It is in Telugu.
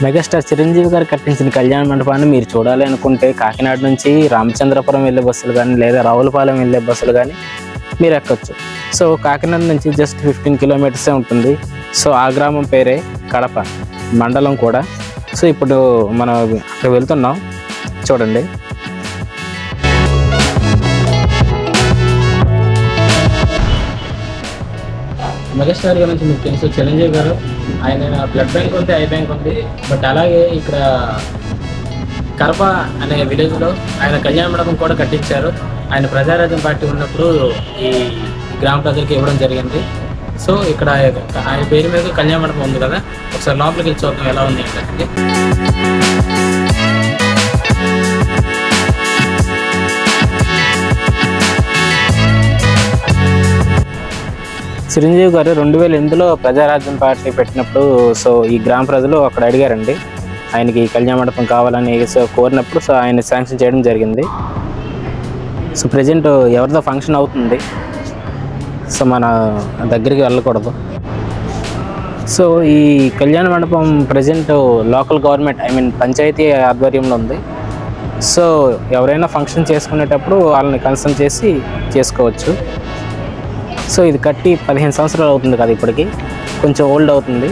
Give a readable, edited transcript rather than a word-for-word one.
మెగాస్టార్ చిరంజీవి గారు కట్టించిన కళ్యాణ మండపాన్ని మీరు చూడాలి అనుకుంటే కాకినాడ నుంచి రామచంద్రపురం వెళ్ళే బస్సులు కానీ లేదా రావులపాలెం వెళ్ళే బస్సులు కానీ మీరు ఎక్కొచ్చు. సో కాకినాడ నుంచి జస్ట్ 15 కిలోమీటర్సే ఉంటుంది. సో ఆ గ్రామం పేరే కడప మండలం కూడా. సో ఇప్పుడు మనం అక్కడ వెళ్తున్నాం, చూడండి. మెగాస్టార్ గురించి మీకు తెలుసు, చిరంజీవి గారు ఆయన బ్లడ్ బ్యాంక్ ఉంది, ఐ బ్యాంక్ ఉంది. బట్ అలాగే ఇక్కడ కడప అనే విలేజ్లో ఆయన కళ్యాణ మండపం కూడా కట్టించారు. ఆయన ప్రజారాజ్యం పార్టీ ఉన్నప్పుడు ఈ గ్రామ ప్రజలకు ఇవ్వడం జరిగింది. సో ఇక్కడ ఆయన పేరు మీద కళ్యాణ మండపం ఉంది కదా, ఒకసారి లోపలికి వెళ్ళి చూద్దాం ఎలా ఉంది ఏంటంటే. చిరంజీవి గారు 2008లో ప్రజారాజ్యం పార్టీ పెట్టినప్పుడు సో ఈ గ్రామ ప్రజలు అక్కడ అడిగారండి ఆయనకి కళ్యాణ మండపం కావాలని. సో కోరినప్పుడు సో ఆయన శాంక్షన్ చేయడం జరిగింది. సో ప్రజెంట్ ఎవరిదో ఫంక్షన్ అవుతుంది, సో మన దగ్గరికి వెళ్ళకూడదు. సో ఈ కళ్యాణ మండపం ప్రజెంట్ లోకల్ గవర్నమెంట్ పంచాయతీ ఆధ్వర్యంలో ఉంది. సో ఎవరైనా ఫంక్షన్ చేసుకునేటప్పుడు వాళ్ళని కన్సల్ట్ చేసి చేసుకోవచ్చు. సో ఇది కట్టి 15 సంవత్సరాలు అవుతుంది కదా, ఇప్పటికి కొంచెం ఓల్డ్ అవుతుంది.